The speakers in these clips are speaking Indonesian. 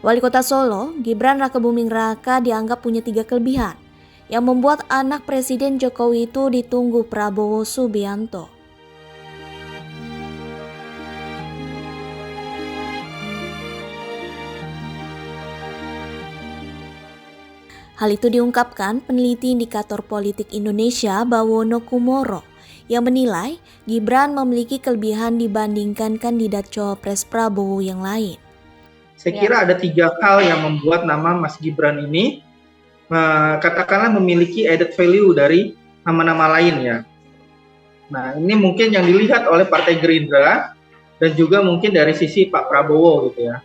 Wali Kota Solo, Gibran Rakebuming Raka dianggap punya 3 kelebihan yang membuat anak Presiden Jokowi itu ditunggu Prabowo Subianto. Hal itu diungkapkan peneliti indikator politik Indonesia Bawono Kumoro yang menilai Gibran memiliki kelebihan dibandingkan kandidat Cawapres Prabowo yang lain. Saya kira ada 3 hal yang membuat nama Mas Gibran ini katakanlah memiliki added value dari nama-nama lain ya. Nah, ini mungkin yang dilihat oleh Partai Gerindra dan juga mungkin dari sisi Pak Prabowo gitu ya.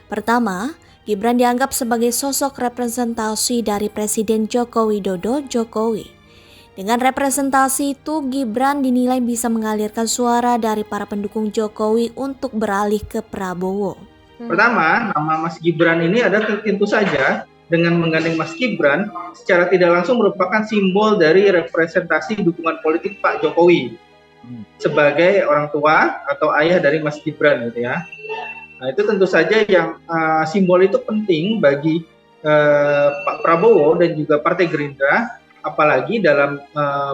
Pertama, Gibran dianggap sebagai sosok representasi dari Presiden Joko Widodo Jokowi. Dengan representasi itu, Gibran dinilai bisa mengalirkan suara dari para pendukung Jokowi untuk beralih ke Prabowo. Pertama, nama Mas Gibran ini ada tentu saja dengan menggandeng Mas Gibran secara tidak langsung merupakan simbol dari representasi dukungan politik Pak Jokowi sebagai orang tua atau ayah dari Mas Gibran gitu ya. Nah, itu tentu saja yang simbol itu penting bagi Pak Prabowo dan juga Partai Gerindra, apalagi dalam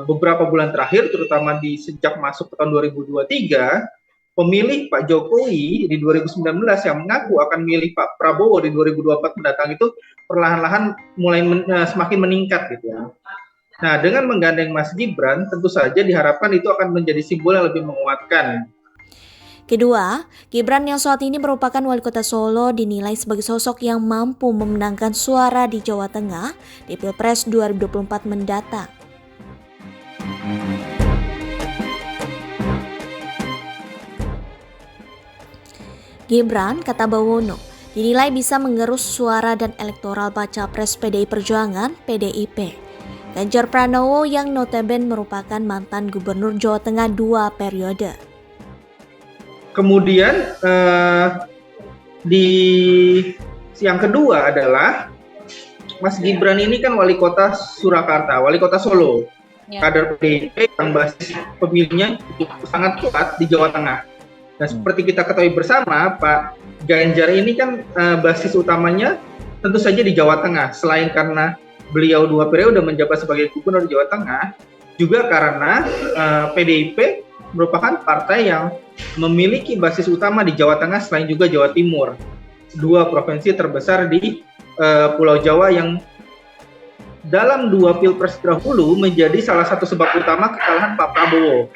beberapa bulan terakhir, terutama di sejak masuk ke tahun 2023, pemilih Pak Jokowi di 2019 yang mengaku akan milih Pak Prabowo di 2024 mendatang itu perlahan-lahan mulai semakin meningkat gitu ya. Nah, dengan menggandeng Mas Gibran, tentu saja diharapkan itu akan menjadi simbol yang lebih menguatkan. Kedua, Gibran yang saat ini merupakan wali kota Solo dinilai sebagai sosok yang mampu memenangkan suara di Jawa Tengah di Pilpres 2024 mendatang. Gibran, kata Bawono, dinilai bisa mengerus suara dan elektoral baca pres PDI Perjuangan (PDIP). Ganjar Pranowo yang notabene merupakan mantan gubernur Jawa Tengah 2 periode. Kemudian di yang kedua adalah Mas Gibran ini kan wali kota Surakarta, wali kota Solo, kader PDIP yang basis pemilihnya sangat kuat di Jawa Tengah. Nah, seperti kita ketahui bersama, Pak Ganjar ini kan basis utamanya tentu saja di Jawa Tengah. Selain karena beliau 2 periode menjabat sebagai gubernur di Jawa Tengah, juga karena PDIP merupakan partai yang memiliki basis utama di Jawa Tengah selain juga Jawa Timur, 2 provinsi terbesar di Pulau Jawa yang dalam 2 pilpres terdahulu menjadi salah satu sebab utama kekalahan Pak Prabowo.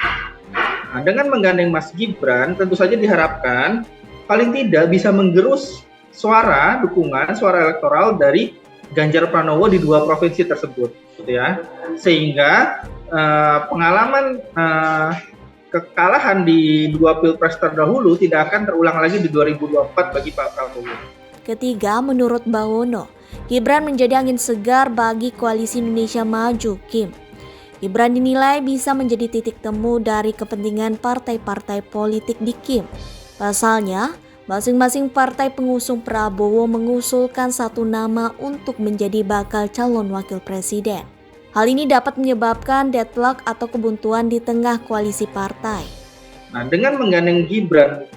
Nah, dengan menggandeng Mas Gibran, tentu saja diharapkan paling tidak bisa menggerus suara dukungan, suara elektoral dari Ganjar Pranowo di 2 provinsi tersebut, gitu ya. Sehingga pengalaman kekalahan di 2 pilpres terdahulu tidak akan terulang lagi di 2024 bagi Pak Prabowo. Ketiga, menurut Bawono, Gibran menjadi angin segar bagi Koalisi Indonesia Maju (KIM). Gibran dinilai bisa menjadi titik temu dari kepentingan partai-partai politik di KIM. Pasalnya, masing-masing partai pengusung Prabowo mengusulkan satu nama untuk menjadi bakal calon wakil presiden. Hal ini dapat menyebabkan deadlock atau kebuntuan di tengah koalisi partai. Nah, dengan menggandeng Gibran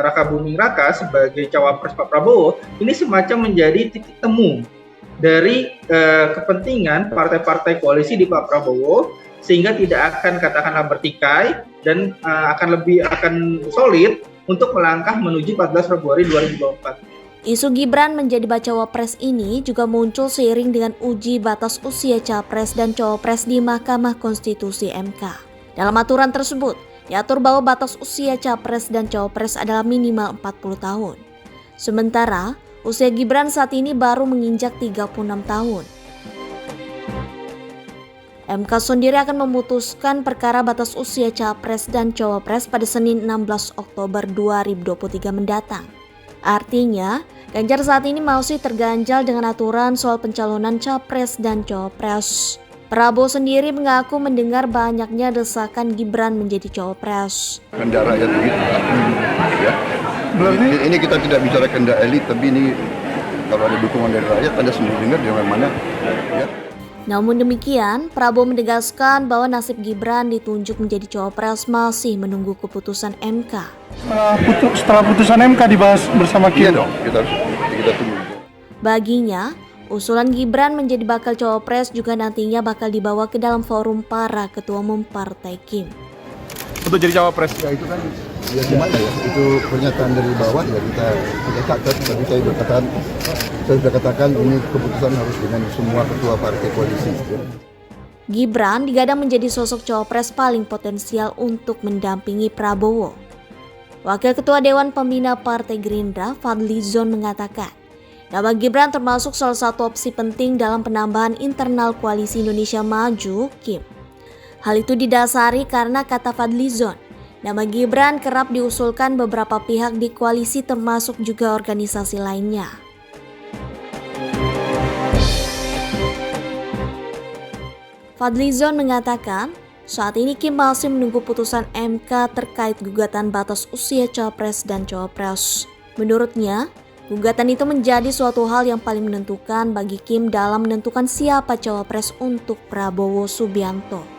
Rakebuming Raka sebagai cawapres Pak Prabowo, ini semacam menjadi titik temu dari kepentingan partai-partai koalisi di Pak Prabowo, sehingga tidak akan katakanlah bertikai dan akan solid untuk melangkah menuju 14 Februari 2024. Isu Gibran menjadi bacawa pres ini juga muncul seiring dengan uji batas usia capres dan cawapres di Mahkamah Konstitusi (MK). Dalam aturan tersebut, diatur bahwa batas usia capres dan cawapres adalah minimal 40 tahun. Sementara, usia Gibran saat ini baru menginjak 36 tahun. MK sendiri akan memutuskan perkara batas usia capres dan cawapres pada Senin 16 Oktober 2023 mendatang. Artinya, Ganjar saat ini masih terganjal dengan aturan soal pencalonan capres dan cawapres. Prabowo sendiri mengaku mendengar banyaknya desakan Gibran menjadi cawapres. Kehendak rakyat begitu, ya. Ini kita tidak bicara kehendak elit, tapi ini kalau ada dukungan dari rakyat, Anda sendiri dengar di mana, ya. Namun demikian, Prabowo menegaskan bahwa nasib Gibran ditunjuk menjadi cawapres masih menunggu keputusan MK. Setelah putusan MK dibahas bersama Kim. Iya dong, kita tunggu. Baginya, usulan Gibran menjadi bakal cawapres juga nantinya bakal dibawa ke dalam forum para ketua umum partai Kim. Untuk jadi cawapres. Ya itu kan ya gimana ya, itu pernyataan dari bawah ya kita catat. Tadi saya sudah katakan ini keputusan harus dengan semua ketua partai koalisi. Gibran digadang menjadi sosok cawapres paling potensial untuk mendampingi Prabowo. Wakil Ketua Dewan Pembina Partai Gerindra, Fadlizon mengatakan, nama Gibran termasuk salah satu opsi penting dalam penambahan internal Koalisi Indonesia Maju, KIM. Hal itu didasari karena kata Fadlizon, nama Gibran kerap diusulkan beberapa pihak di koalisi termasuk juga organisasi lainnya. Fadlizon mengatakan, saat ini Kim masih menunggu putusan MK terkait gugatan batas usia capres dan cawapres. Menurutnya, gugatan itu menjadi suatu hal yang paling menentukan bagi Kim dalam menentukan siapa cawapres untuk Prabowo Subianto.